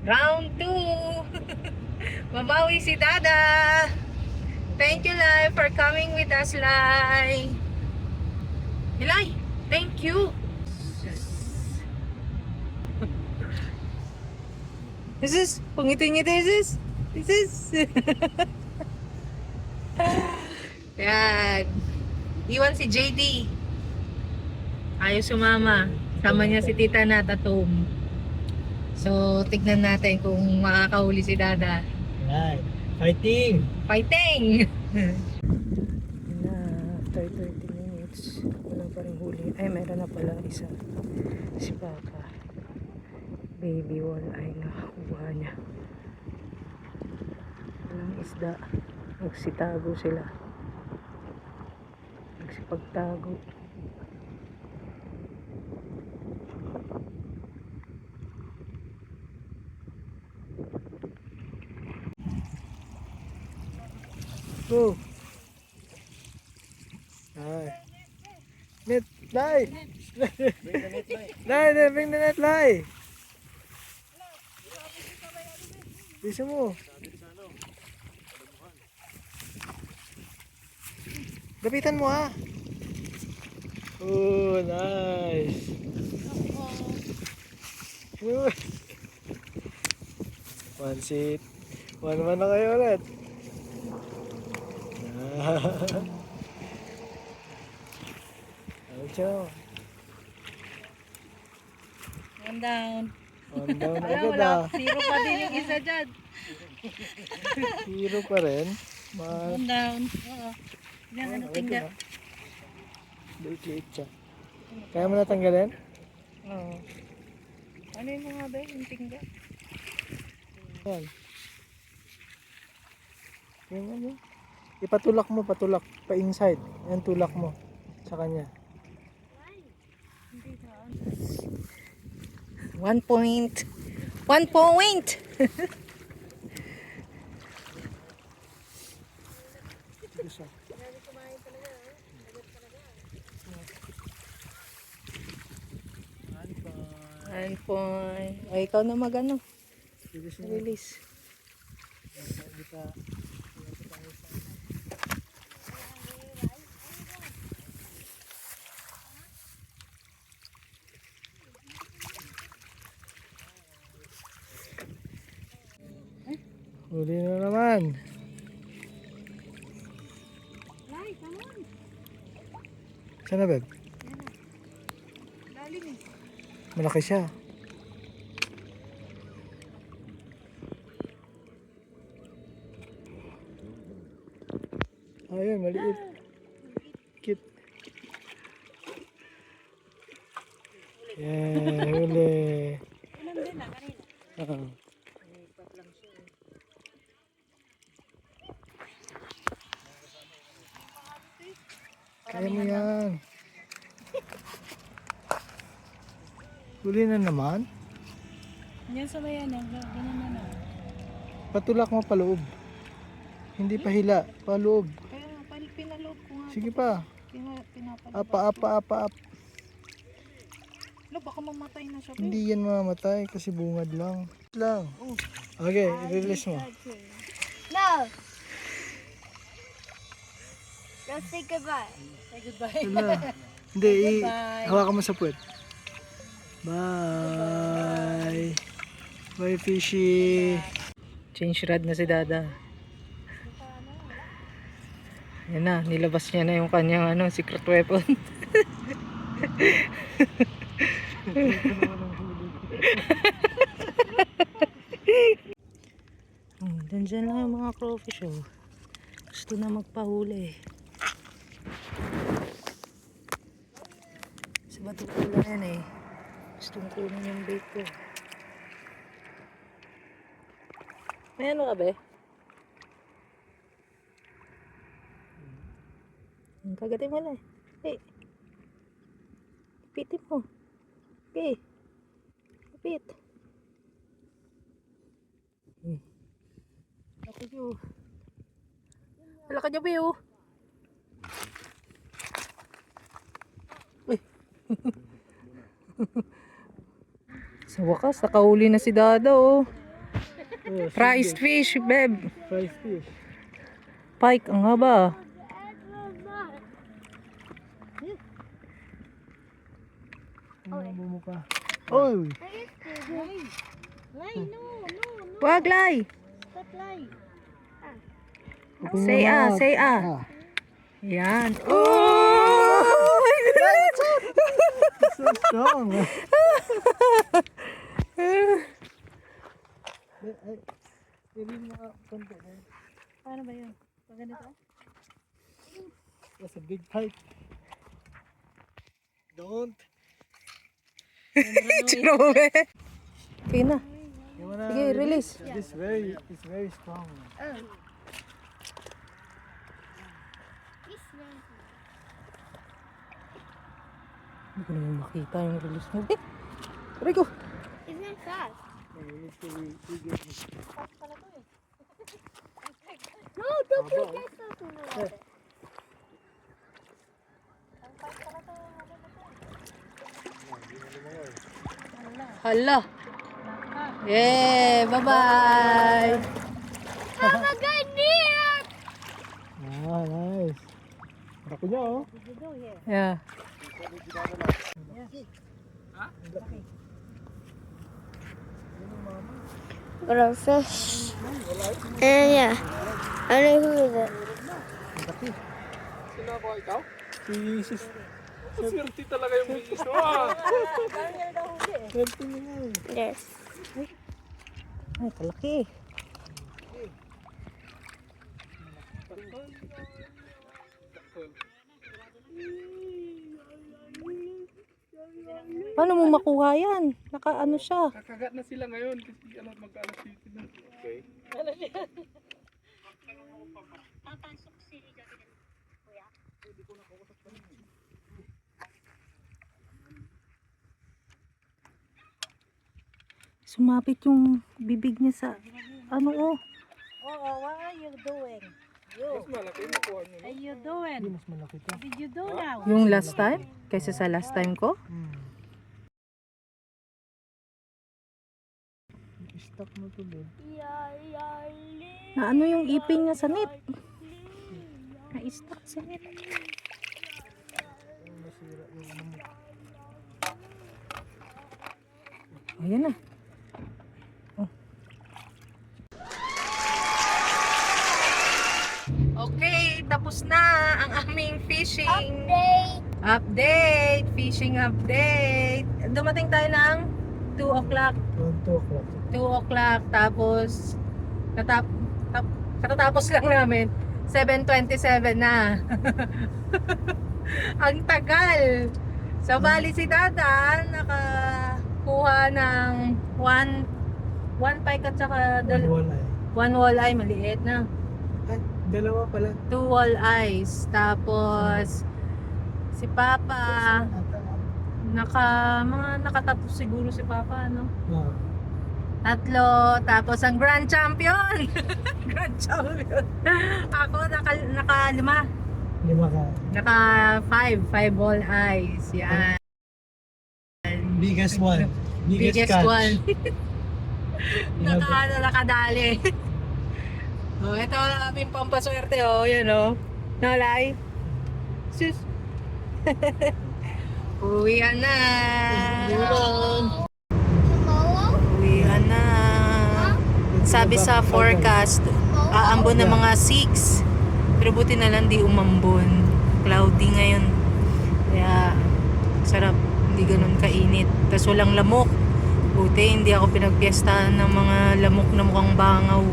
Round 2. Mabawi si Dada. Thank you, Lai, for coming with us, Lai. Lai, thank you. This is, pangiti-ngiti, this is. Yan. Iwan si JD. Ayaw sumama. Sama niya si Tita Nat at Tom. So, tignan natin kung makakahuli si Dada. Right. Fighting! Fighting! Na, after 30 minutes, wala pa rin huli. Ay, meron na pala isa. Si Papa. Baby walleye na kuha niya. Walang isda. Nagsitago sila. Nagsipagtago. Go! Ay. Net, Lai! Lai, bring the net, Lai! Bisa mo. Gapitan mo ha. Oh, nice. One seat. One man na kayo ulit. Ciao. One down. One down Wala, agad wala. ah. Zero pa din yung isa dyan. Hero pa rin. One down. Oo. Yan, ano, tingga. Liit siya. Kaya mo natanggalin? Oo. Ano yung mga ba yung tingga? Yan. Yan, yan. Ipatulak mo, patulak. Pa-inside. Yan, tulak mo. Sa kanya. 1 point. 1 point! Ito siya. 1 point. Ay, ikaw na mag-ano. Release niya. Release. Hindi pa. Huli na naman. Lai, come on. Saan na, Beb? Lalim eh. Malaki siya. Ayun, maliit. Cute. Yeah, huli. Ulam din na kanina. Kaya mo yan. Huli na naman. Yan sa bayan, ganun na. Patulak mo paloob. Hindi pa hila, paloob. Kaya pinaload ko nga. Sige pa. Pinapalabas. Apa. Lo, baka mamatay na siya. Hindi yan mamamatay kasi bungad lang. Okay, i-release mo. No. Let's say goodbye. Say goodbye. Wala. Hindi, Goodbye. hawakan mo sa puwet. Bye. Bye, fishy. Change rod na si Dada. Yan na, nilabas niya na yung kanyang secret weapon. Dandyan lang yung mga crawfish oh. Gusto na magpahuli. Sa bato ko lang yan eh. Gustong kunin yung bait ko. May ano ka be? Kagatin mo lang. Hey. Pitin mo. Okay. Pit. Laki nyo. Laki nyo, Biyo. Uy. Sa wakas, nakahuli na si Dada, oh. Oh, Price fish, babe. Fried fish. Pike, ang haba. Ano mo pa? Oy! Wag, Lai. Open Say your ah, mouth. say ah. Yan. Oh! So strong. Paano ba yun? Pag ganito? That's a big fight. Don't. Chinowe. Okay na. You wanna Sige, release. It's very strong. Hindi ko naman makita yung release mo. Eh! Aray ko! It's not fast. You need to re-get No, don't you get something like it. Hala! Yeah! Bye-bye! Have a good meal. Ah, nice. Laki niya, oh. Yeah. Got a fish. And yeah, I know who is it. Laki. Sino ako, ikaw? Si Swerte talaga yung misis mo. Ah. Swerte niya nga eh. Yes. Ay, kalaki. Paano mo makuha yan? Naka-ano siya? Kakagat na sila ngayon kasi mag-alas dito na. Okay. Sumapit yung bibig niya sa ano oh. Oh, what are you doing? Mas malaki nakuha nyo. Are you doing? Hindi, mas malaki to. What did you do now? Yung last time? Kaysa sa last time ko? Stop mo to, babe. Na ano yung ipin niya sa net? Na-stuck sa net. Masira yung ano mo. Ayan na. Oh. Okay, tapos na ang aming fishing update. Fishing update. Dumating tayo ng 2 o'clock. 2 o'clock. 2 o'clock. Tapos, katatapos lang namin. 7:27 na. Ang tagal. So, bali si Dada, nakakuha ng 1 pike at saka Walleye. 1 walleye, maliit na. Ay, dalawa pala. 2 walleyes. Tapos, si Papa, mga nakatatlo siguro si Papa, no? Ah. 3. Tapos ang grand champion. Grand champion. Ako naka 5. 5 ka. Naka 5 walleyes. Yan. Biggest one. Biggest catch. one. Yeah, Nakadali. Oh, ito ang aming pampaswerte, oh. Yan, oh. Nalay. Sus. Uwian na. Uwian na. Sabi sa forecast, aambon na mga 6. Pero buti na lang di umambon. Cloudy ngayon. Kaya, sarap. Hindi ganun kainit. Tapos walang lamok. Buti, hindi ako pinagpiestahan ng mga lamok na mukhang bangaw.